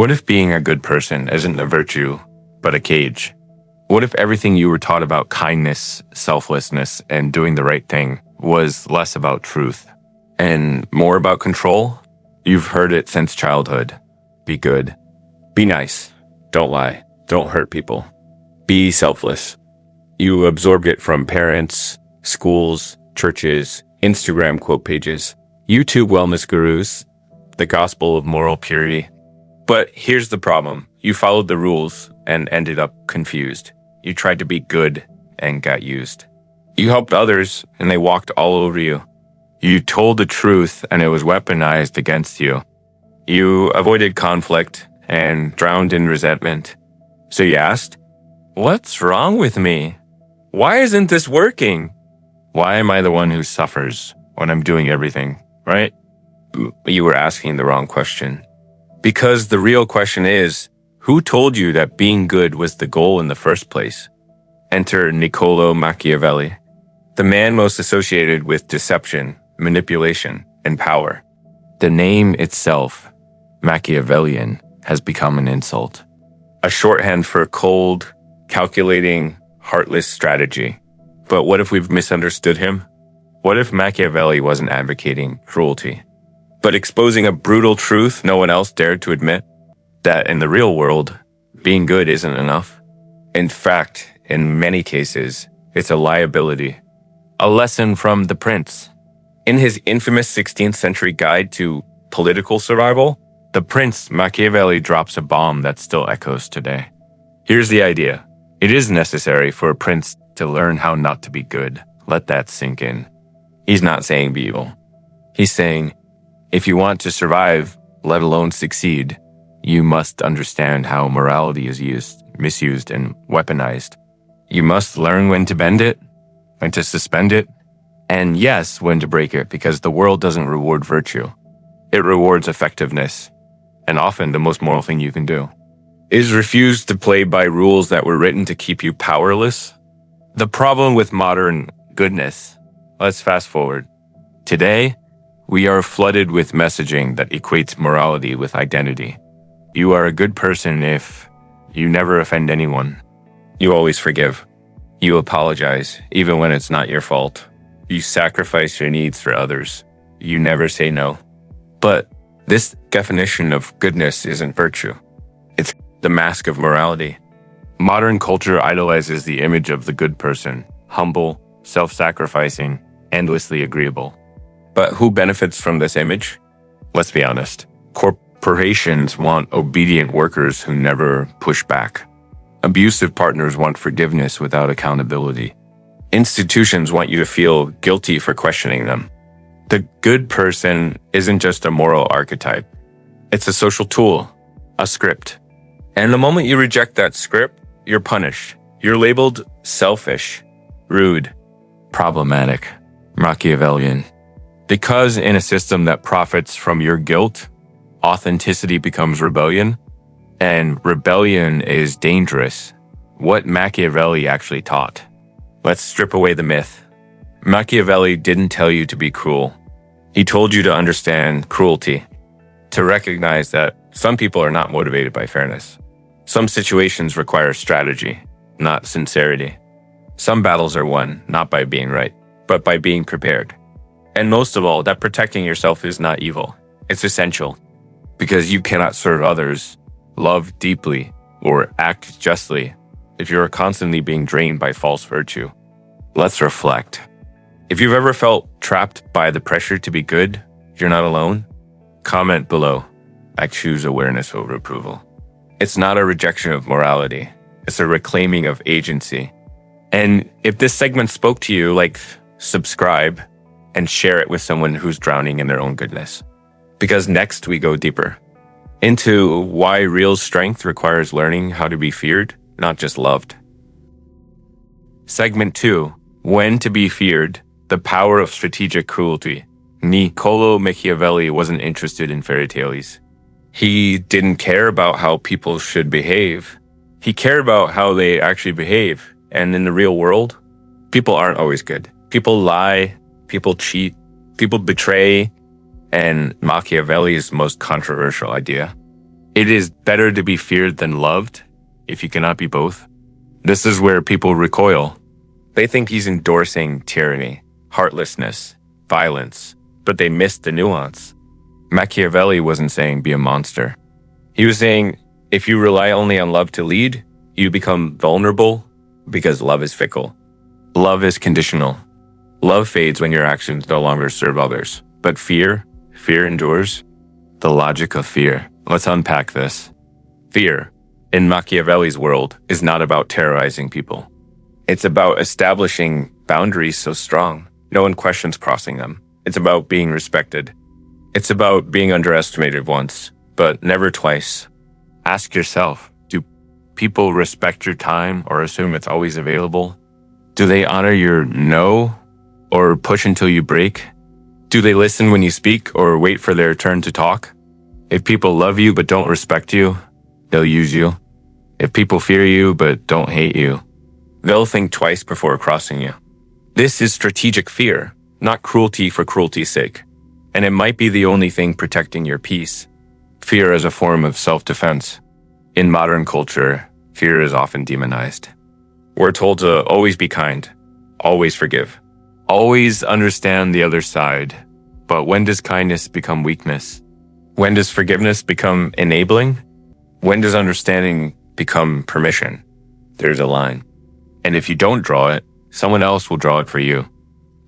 What if being a good person isn't a virtue, but a cage? What if everything you were taught about kindness, selflessness, and doing the right thing was less about truth and more about control? You've heard it since childhood. Be good. Be nice. Don't lie. Don't hurt people. Be selfless. You absorbed it from parents, schools, churches, Instagram quote pages, YouTube wellness gurus, the gospel of moral purity. But here's the problem. You followed the rules and ended up confused. You tried to be good and got used. You helped others and they walked all over you. You told the truth and it was weaponized against you. You avoided conflict and drowned in resentment. So you asked, what's wrong with me? Why isn't this working? Why am I the one who suffers when I'm doing everything, right? You were asking the wrong question. Because the real question is, who told you that being good was the goal in the first place? Enter Niccolò Machiavelli, the man most associated with deception, manipulation, and power. The name itself, Machiavellian, has become an insult. A shorthand for cold, calculating, heartless strategy. But what if we've misunderstood him? What if Machiavelli wasn't advocating cruelty, but exposing a brutal truth no one else dared to admit? That in the real world, being good isn't enough. In fact, in many cases, it's a liability. A lesson from The Prince. In his infamous 16th century guide to political survival, The Prince Machiavelli drops a bomb that still echoes today. Here's the idea. It is necessary for a prince to learn how not to be good. Let that sink in. He's not saying be evil. He's saying, if you want to survive, let alone succeed, you must understand how morality is used, misused, and weaponized. You must learn when to bend it, when to suspend it, and yes, when to break it, because the world doesn't reward virtue. It rewards effectiveness, and often the most moral thing you can do is refuse to play by rules that were written to keep you powerless. The problem with modern goodness. Let's fast forward. Today, we are flooded with messaging that equates morality with identity. You are a good person if you never offend anyone. You always forgive. You apologize, even when it's not your fault. You sacrifice your needs for others. You never say no. But this definition of goodness isn't virtue. It's the mask of morality. Modern culture idolizes the image of the good person, humble, self-sacrificing, endlessly agreeable. But who benefits from this image? Let's be honest. Corporations want obedient workers who never push back. Abusive partners want forgiveness without accountability. Institutions want you to feel guilty for questioning them. The good person isn't just a moral archetype. It's a social tool, a script. And the moment you reject that script, you're punished. You're labeled selfish, rude, problematic, Machiavellian. Because in a system that profits from your guilt, authenticity becomes rebellion, and rebellion is dangerous. What Machiavelli actually taught. Let's strip away the myth. Machiavelli didn't tell you to be cruel. He told you to understand cruelty, to recognize that some people are not motivated by fairness. Some situations require strategy, not sincerity. Some battles are won, not by being right, but by being prepared. And most of all, that protecting yourself is not evil. It's essential, because you cannot serve others, love deeply, or act justly if you are constantly being drained by false virtue. Let's reflect. If you've ever felt trapped by the pressure to be good, you're not alone. Comment below. I choose awareness over approval. It's not a rejection of morality. It's a reclaiming of agency. And if this segment spoke to you, subscribe and share it with someone who's drowning in their own goodness. Because next we go deeper into why real strength requires learning how to be feared, not just loved. Segment 2, when to be feared, the power of strategic cruelty. Niccolò Machiavelli wasn't interested in fairy tales. He didn't care about how people should behave. He cared about how they actually behave. And in the real world, people aren't always good. People lie, people cheat, people betray, and Machiavelli's most controversial idea. It is better to be feared than loved, if you cannot be both. This is where people recoil. They think he's endorsing tyranny, heartlessness, violence, but they missed the nuance. Machiavelli wasn't saying be a monster. He was saying if you rely only on love to lead, you become vulnerable because love is fickle. Love is conditional. Love fades when your actions no longer serve others. But fear endures. The logic of fear. Let's unpack this. Fear, in Machiavelli's world, is not about terrorizing people. It's about establishing boundaries so strong, no one questions crossing them. It's about being respected. It's about being underestimated once, but never twice. Ask yourself, do people respect your time or assume it's always available? Do they honor your no or push until you break? Do they listen when you speak or wait for their turn to talk? If people love you but don't respect you, they'll use you. If people fear you but don't hate you, they'll think twice before crossing you. This is strategic fear, not cruelty for cruelty's sake. And it might be the only thing protecting your peace. Fear as a form of self-defense. In modern culture, fear is often demonized. We're told to always be kind, always forgive, always understand the other side. But when does kindness become weakness? When does forgiveness become enabling? When does understanding become permission? There's a line. And if you don't draw it, someone else will draw it for you.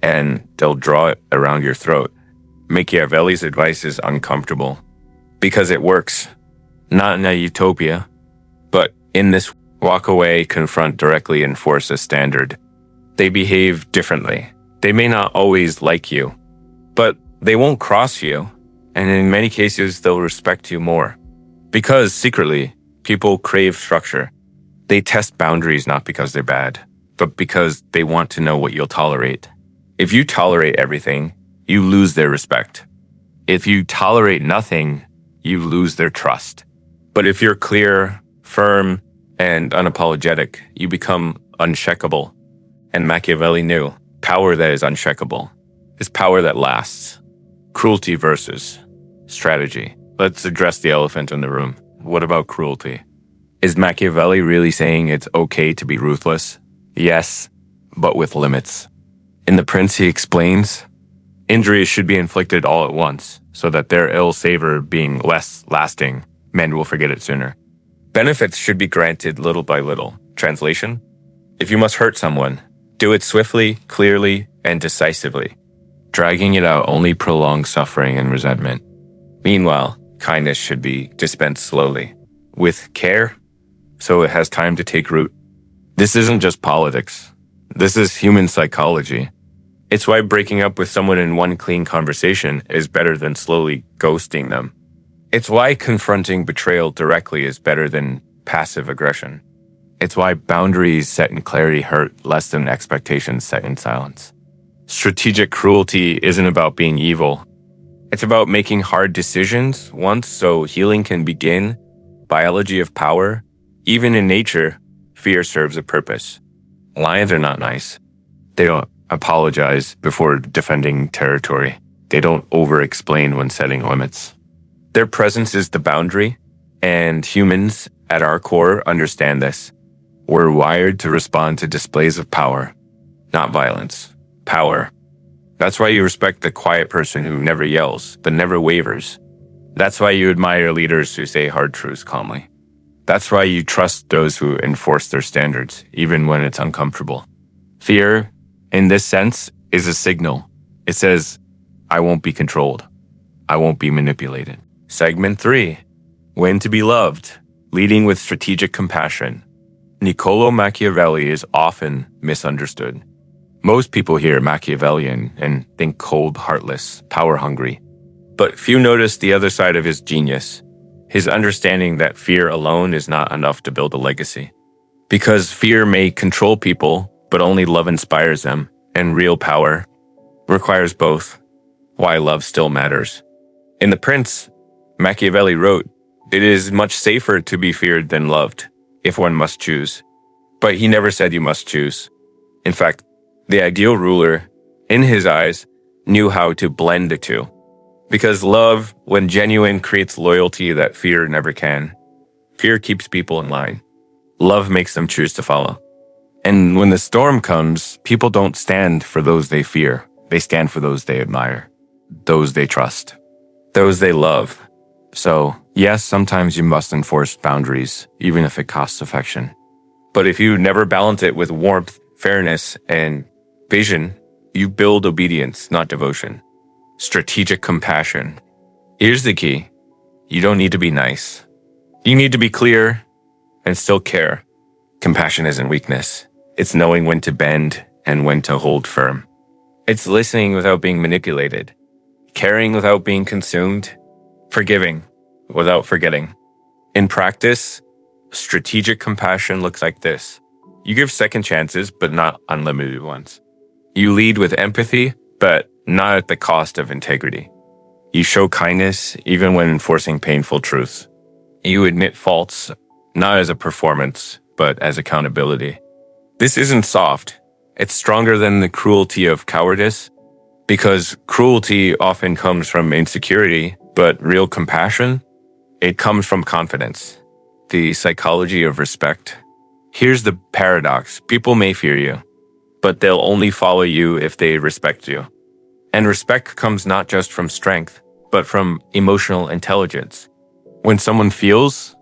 And they'll draw it around your throat. Machiavelli's advice is uncomfortable because it works. Not in a utopia, but in this walk away, confront directly, enforce a standard. They behave differently. They may not always like you, but they won't cross you. And in many cases, they'll respect you more. Because secretly, people crave structure. They test boundaries not because they're bad, but because they want to know what you'll tolerate. If you tolerate everything, you lose their respect. If you tolerate nothing, you lose their trust. But if you're clear, firm, and unapologetic, you become unshakable. And Machiavelli knew power that is unshakable is power that lasts. Cruelty versus strategy. Let's address the elephant in the room. What about cruelty? Is Machiavelli really saying it's okay to be ruthless? Yes, but with limits. In The Prince, he explains, injuries should be inflicted all at once, so that their ill savor being less lasting, men will forget it sooner. Benefits should be granted little by little. Translation? If you must hurt someone, do it swiftly, clearly, and decisively. Dragging it out only prolongs suffering and resentment. Meanwhile, kindness should be dispensed slowly, with care, so it has time to take root. This isn't just politics. This is human psychology. It's why breaking up with someone in one clean conversation is better than slowly ghosting them. It's why confronting betrayal directly is better than passive aggression. It's why boundaries set in clarity hurt less than expectations set in silence. Strategic cruelty isn't about being evil. It's about making hard decisions once so healing can begin. Biology of power. Even in nature, fear serves a purpose. Lions are not nice. They don't apologize before defending territory. They don't over-explain when setting limits. Their presence is the boundary, and humans, at our core, understand this. We're wired to respond to displays of power, not violence. Power. That's why you respect the quiet person who never yells, but never wavers. That's why you admire leaders who say hard truths calmly. That's why you trust those who enforce their standards, even when it's uncomfortable. Fear, in this sense, is a signal. It says, I won't be controlled. I won't be manipulated. Segment 3. When to be loved. Leading with strategic compassion. Niccolò Machiavelli is often misunderstood. Most people hear Machiavellian and think cold, heartless, power-hungry. But few notice the other side of his genius, his understanding that fear alone is not enough to build a legacy. Because fear may control people, but only love inspires them, and real power requires both. Why love still matters. In The Prince, Machiavelli wrote, it is much safer to be feared than loved, if one must choose. But he never said you must choose. In fact, the ideal ruler, in his eyes, knew how to blend the two. Because love, when genuine, creates loyalty that fear never can. Fear keeps people in line. Love makes them choose to follow. And when the storm comes, people don't stand for those they fear. They stand for those they admire, those they trust, those they love. So, yes, sometimes you must enforce boundaries, even if it costs affection. But if you never balance it with warmth, fairness, and vision, you build obedience, not devotion. Strategic compassion. Here's the key. You don't need to be nice. You need to be clear and still care. Compassion isn't weakness. It's knowing when to bend and when to hold firm. It's listening without being manipulated, caring without being consumed, forgiving without forgetting. In practice, strategic compassion looks like this. You give second chances, but not unlimited ones. You lead with empathy, but not at the cost of integrity. You show kindness even when enforcing painful truths. You admit faults, not as a performance, but as accountability. This isn't soft. It's stronger than the cruelty of cowardice, because cruelty often comes from insecurity, but real compassion, it comes from confidence. The psychology of respect. Here's the paradox. People may fear you, but they'll only follow you if they respect you. And respect comes not just from strength, but from emotional intelligence. When someone feels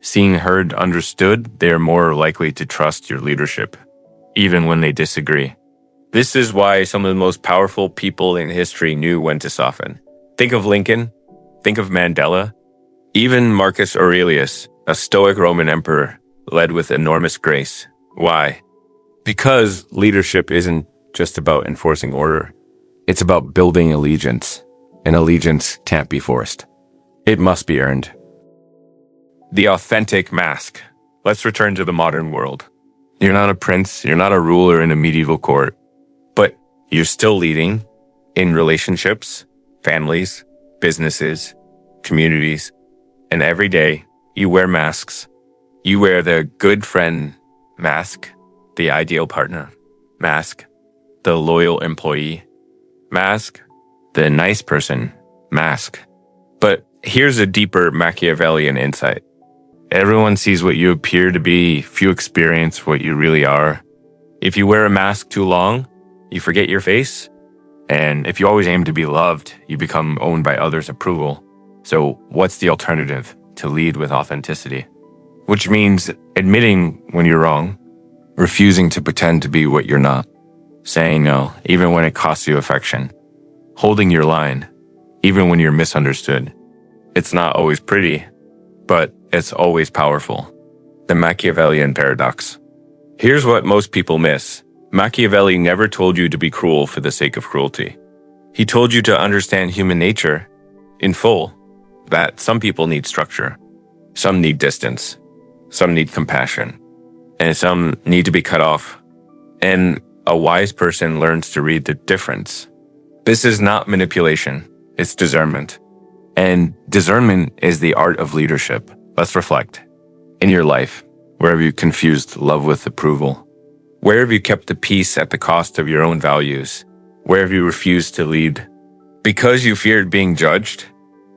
seen, heard, understood, they are more likely to trust your leadership, even when they disagree. This is why some of the most powerful people in history knew when to soften. Think of Lincoln, think of Mandela, even Marcus Aurelius, a stoic Roman emperor, led with enormous grace. Why? Because leadership isn't just about enforcing order. It's about building allegiance, and allegiance can't be forced. It must be earned. The authentic mask. Let's return to the modern world. You're not a prince, you're not a ruler in a medieval court, but you're still leading in relationships, families, businesses, communities, and every day you wear masks. You wear the good friend mask, the ideal partner mask, the loyal employee mask, the nice person mask. But here's a deeper Machiavellian insight. Everyone sees what you appear to be, few experience what you really are. If you wear a mask too long, you forget your face. And if you always aim to be loved, you become owned by others' approval. So what's the alternative? To lead with authenticity. Which means admitting when you're wrong, refusing to pretend to be what you're not, saying no, even when it costs you affection, holding your line, even when you're misunderstood. It's not always pretty, but it's always powerful. The Machiavellian paradox. Here's what most people miss. Machiavelli never told you to be cruel for the sake of cruelty. He told you to understand human nature in full, that some people need structure, some need distance, some need compassion, and some need to be cut off. And a wise person learns to read the difference. This is not manipulation, it's discernment. And discernment is the art of leadership. Let's reflect. In your life, where have you confused love with approval? Where have you kept the peace at the cost of your own values? Where have you refused to lead? Because you feared being judged?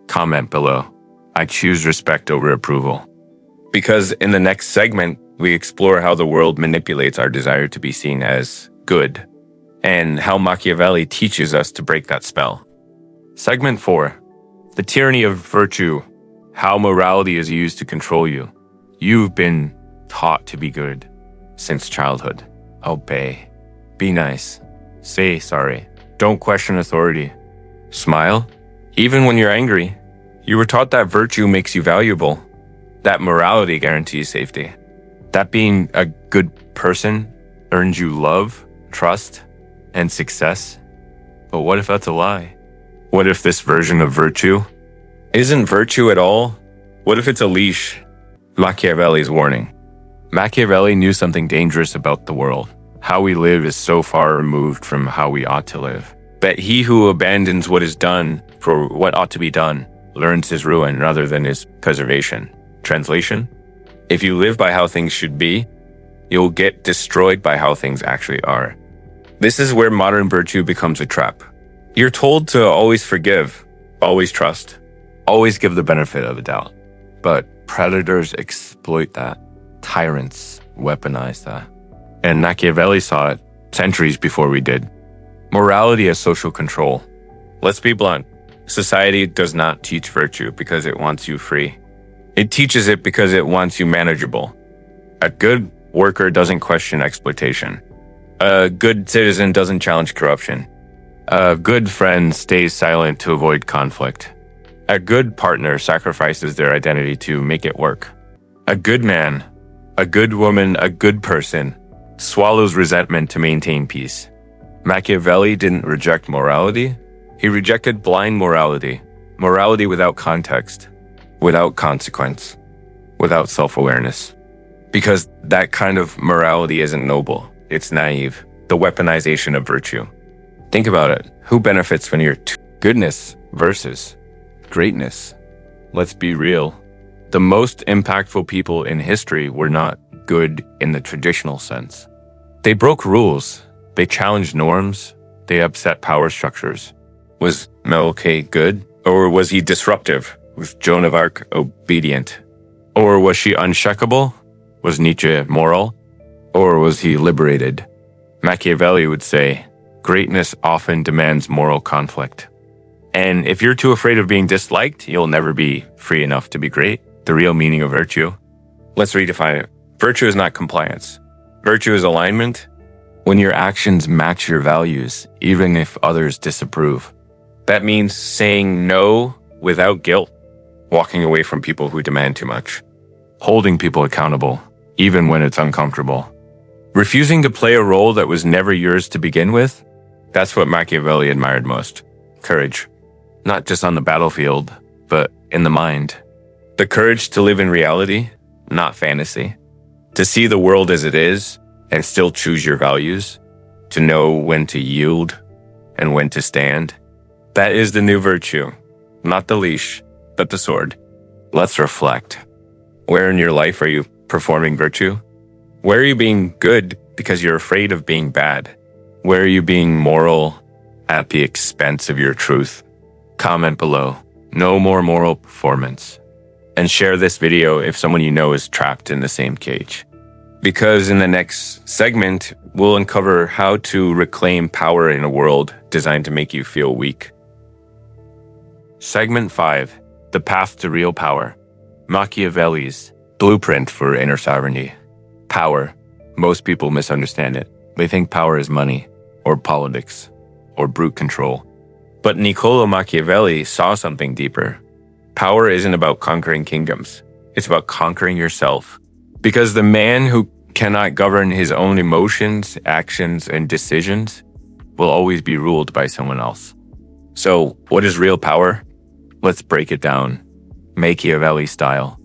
Comment below. I choose respect over approval. Because in the next segment, we explore how the world manipulates our desire to be seen as good, and how Machiavelli teaches us to break that spell. Segment 4. The tyranny of virtue. How morality is used to control you. You've been taught to be good since childhood. Obey. Be nice. Say sorry. Don't question authority. Smile. Even when you're angry. You were taught that virtue makes you valuable. That morality guarantees safety. That being a good person earns you love, trust, and success. But what if that's a lie? What if this version of virtue isn't virtue at all? What if it's a leash? Machiavelli's warning. Machiavelli knew something dangerous about the world. How we live is so far removed from how we ought to live. But he who abandons what is done for what ought to be done learns his ruin rather than his preservation. Translation? If you live by how things should be, you'll get destroyed by how things actually are. This is where modern virtue becomes a trap. You're told to always forgive, always trust, always give the benefit of the doubt. But predators exploit that. Tyrants weaponize that. And Machiavelli saw it centuries before we did. Morality as social control. Let's be blunt. Society does not teach virtue because it wants you free. It teaches it because it wants you manageable. A good worker doesn't question exploitation. A good citizen doesn't challenge corruption. A good friend stays silent to avoid conflict. A good partner sacrifices their identity to make it work. A good man, a good woman, a good person swallows resentment to maintain peace. Machiavelli didn't reject morality. He rejected blind morality. Morality without context, without consequence, without self-awareness. Because that kind of morality isn't noble. It's naive. The weaponization of virtue. Think about it. Who benefits when you're goodness versus greatness? Let's be real. The most impactful people in history were not good in the traditional sense. They broke rules. They challenged norms. They upset power structures. Was Melke good? Or was he disruptive? Was Joan of Arc obedient? Or was she unshakable? Was Nietzsche moral? Or was he liberated? Machiavelli would say, greatness often demands moral conflict. And if you're too afraid of being disliked, you'll never be free enough to be great. The real meaning of virtue. Let's redefine it. Virtue is not compliance. Virtue is alignment. When your actions match your values, even if others disapprove. That means saying no without guilt. Walking away from people who demand too much. Holding people accountable, even when it's uncomfortable. Refusing to play a role that was never yours to begin with. That's what Machiavelli admired most. Courage. Not just on the battlefield, but in the mind. The courage to live in reality, not fantasy. To see the world as it is and still choose your values. To know when to yield and when to stand. That is the new virtue. Not the leash, but the sword. Let's reflect. Where in your life are you performing virtue? Where are you being good because you're afraid of being bad? Where are you being moral at the expense of your truth? Comment below. No more moral performance. And share this video if someone you know is trapped in the same cage. Because in the next segment, we'll uncover how to reclaim power in a world designed to make you feel weak. Segment 5. The Path to Real Power. Machiavelli's blueprint for inner sovereignty. Power. Most people misunderstand it. They think power is money, or politics, or brute control. But Niccolò Machiavelli saw something deeper. Power isn't about conquering kingdoms. It's about conquering yourself. Because the man who cannot govern his own emotions, actions, and decisions will always be ruled by someone else. So, what is real power? Let's break it down. Machiavelli style.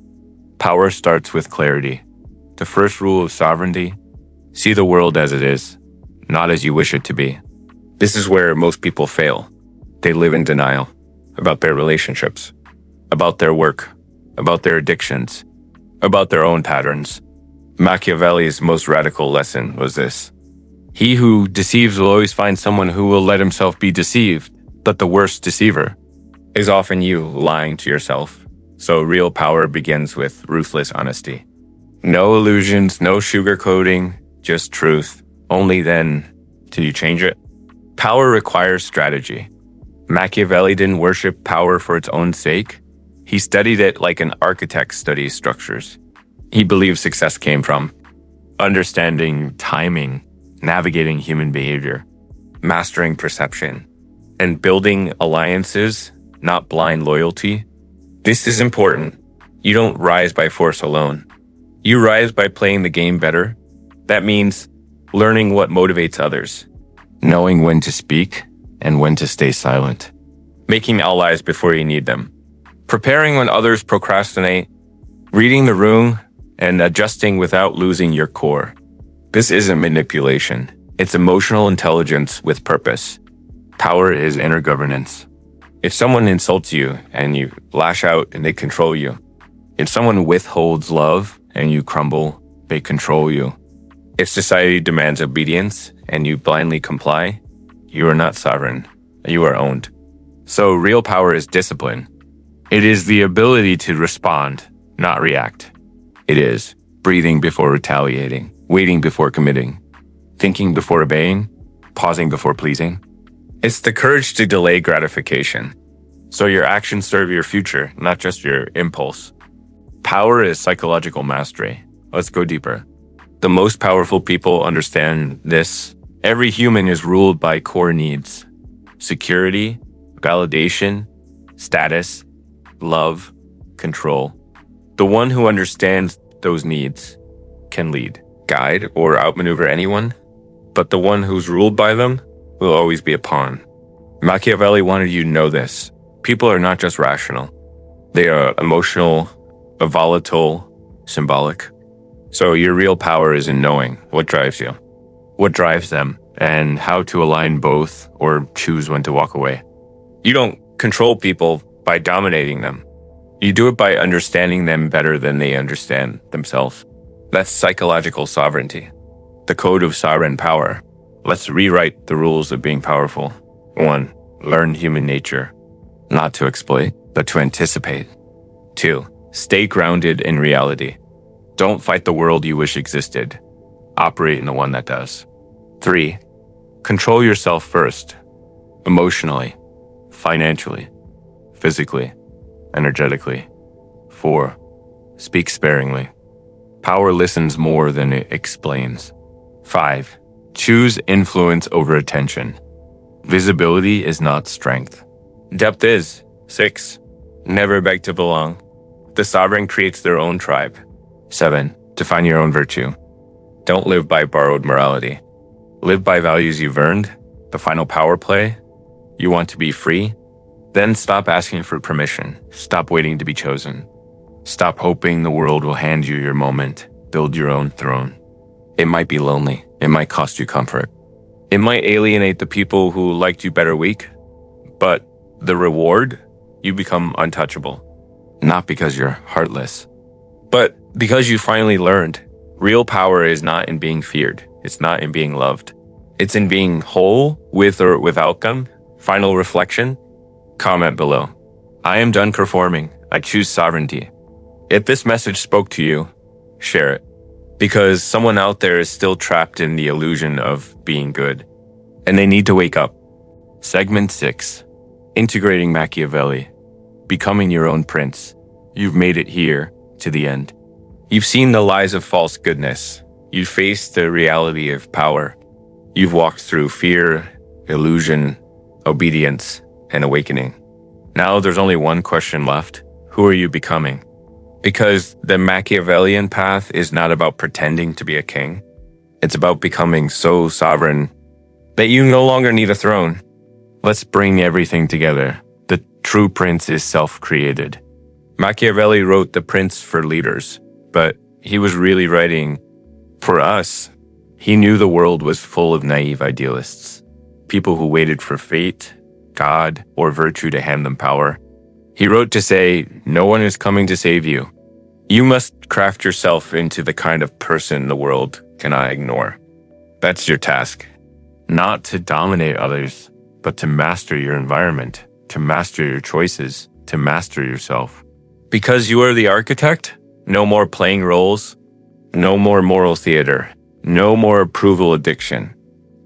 Power starts with clarity. The first rule of sovereignty: see the world as it is, not as you wish it to be. This is where most people fail. They live in denial about their relationships, about their work, about their addictions, about their own patterns. Machiavelli's most radical lesson was this. He who deceives will always find someone who will let himself be deceived, but the worst deceiver is often you lying to yourself. So real power begins with ruthless honesty. No illusions, no sugarcoating, just truth. Only then do you change it. Power requires strategy. Machiavelli didn't worship power for its own sake. He studied it like an architect studies structures. He believed success came from understanding timing, navigating human behavior, mastering perception, and building alliances, not blind loyalty. This is important. You don't rise by force alone. You rise by playing the game better. That means learning what motivates others, knowing when to speak and when to stay silent, making allies before you need them, preparing when others procrastinate, reading the room, and adjusting without losing your core. This isn't manipulation. It's emotional intelligence with purpose. Power is inner governance. If someone insults you and you lash out and they control you, if someone withholds love and you crumble, they control you. If society demands obedience and you blindly comply, you are not sovereign. You are owned. So real power is discipline. It is the ability to respond, not react. It is breathing before retaliating, waiting before committing, thinking before obeying, pausing before pleasing. It's the courage to delay gratification. So your actions serve your future, not just your impulse. Power is psychological mastery. Let's go deeper. The most powerful people understand this. Every human is ruled by core needs: security, validation, status, love, control. The one who understands those needs can lead, guide, or outmaneuver anyone, but the one who's ruled by them will always be a pawn. Machiavelli wanted you to know this. People are not just rational. They are emotional, volatile, symbolic. So your real power is in knowing what drives you, what drives them, and how to align both or choose when to walk away. You don't control people by dominating them. You do it by understanding them better than they understand themselves. That's psychological sovereignty, the code of sovereign power. Let's rewrite the rules of being powerful. 1. Learn human nature, not to exploit, but to anticipate. 2. Stay grounded in reality. Don't fight the world you wish existed. Operate in the one that does. 3. Control yourself first, emotionally, financially, physically, energetically. 4. Speak sparingly. Power listens more than it explains. 5. Choose influence over attention. Visibility is not strength. Depth is. 6. Never beg to belong. The sovereign creates their own tribe. 7. Define your own virtue. Don't live by borrowed morality. Live by values you've earned. The final power play. You want to be free? Then stop asking for permission. Stop waiting to be chosen. Stop hoping the world will hand you your moment. Build your own throne. It might be lonely. It might cost you comfort. It might alienate the people who liked you better weak. But the reward, you become untouchable. Not because you're heartless, but because you finally learned. Real power is not in being feared. It's not in being loved. It's in being whole, with or without them. Final reflection? Comment below. I am done performing. I choose sovereignty. If this message spoke to you, share it. Because someone out there is still trapped in the illusion of being good. And they need to wake up. Segment 6. Integrating Machiavelli. Becoming your own prince. You've made it here, to the end. You've seen the lies of false goodness. You've faced the reality of power. You've walked through fear, illusion, obedience, and awakening. Now there's only one question left. Who are you becoming? Because the Machiavellian path is not about pretending to be a king. It's about becoming so sovereign that you no longer need a throne. Let's bring everything together. The true prince is self-created. Machiavelli wrote The Prince for leaders, but he was really writing for us. He knew the world was full of naive idealists, people who waited for fate, God, or virtue to hand them power. He wrote to say, no one is coming to save you. You must craft yourself into the kind of person the world cannot ignore. That's your task. Not to dominate others, but to master your environment, to master your choices, to master yourself. Because you are the architect, no more playing roles, no more moral theater, no more approval addiction.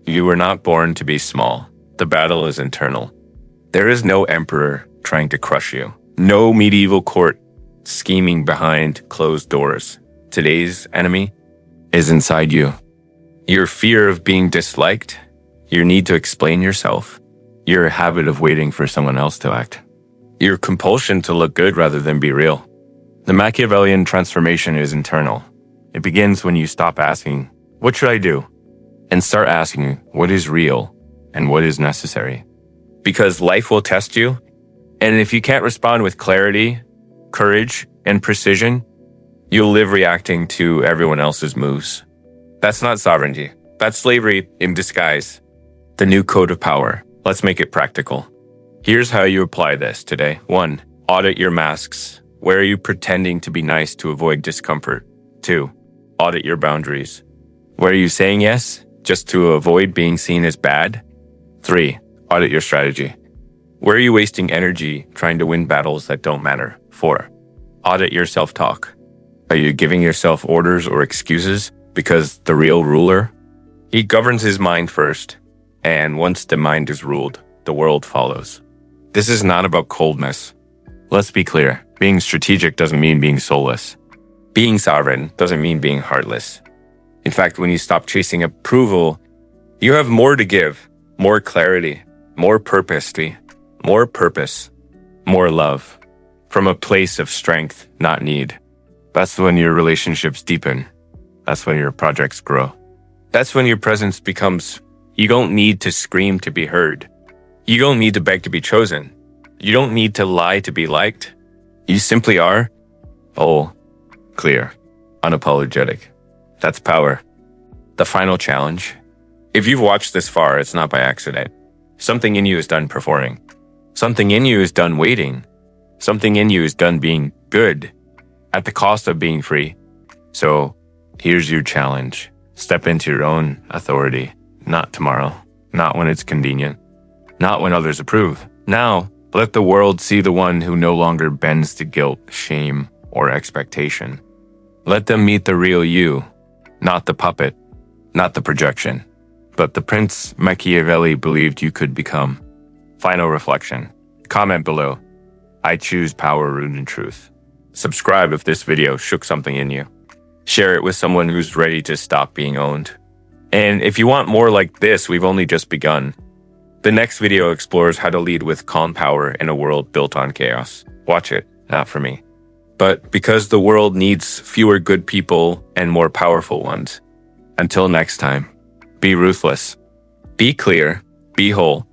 You were not born to be small. The battle is internal. There is no emperor trying to crush you. No medieval court scheming behind closed doors. Today's enemy is inside you. Your fear of being disliked, your need to explain yourself, your habit of waiting for someone else to act, your compulsion to look good rather than be real. The Machiavellian transformation is internal. It begins when you stop asking, what should I do? And start asking, what is real and what is necessary? Because life will test you. And if you can't respond with clarity, courage, and precision, you'll live reacting to everyone else's moves. That's not sovereignty. That's slavery in disguise. The new code of power. Let's make it practical. Here's how you apply this today. 1. Audit your masks. Where are you pretending to be nice to avoid discomfort? 2. Audit your boundaries. Where are you saying yes just to avoid being seen as bad? 3. Audit your strategy. Where are you wasting energy trying to win battles that don't matter? 4. Audit your self-talk. Are you giving yourself orders or excuses because the real ruler? He governs his mind first, and once the mind is ruled, the world follows. This is not about coldness. Let's be clear. Being strategic doesn't mean being soulless. Being sovereign doesn't mean being heartless. In fact, when you stop chasing approval, you have more to give, more clarity, more purpose, more love, from a place of strength, not need. That's when your relationships deepen. That's when your projects grow. That's when your presence becomes, you don't need to scream to be heard. You don't need to beg to be chosen. You don't need to lie to be liked. You simply are, clear, unapologetic. That's power. The final challenge. If you've watched this far, it's not by accident. Something in you is done performing. Something in you is done waiting. Something in you is done being good at the cost of being free. So here's your challenge. Step into your own authority. Not tomorrow. Not when it's convenient. Not when others approve. Now, let the world see the one who no longer bends to guilt, shame, or expectation. Let them meet the real you, not the puppet, not the projection, but the Prince Machiavelli believed you could become. Final reflection. Comment below. I choose power rooted in truth. Subscribe if this video shook something in you. Share it with someone who's ready to stop being owned. And if you want more like this, we've only just begun. The next video explores how to lead with calm power in a world built on chaos. Watch it, not for me, but because the world needs fewer good people and more powerful ones. Until next time, be ruthless, be clear, be whole,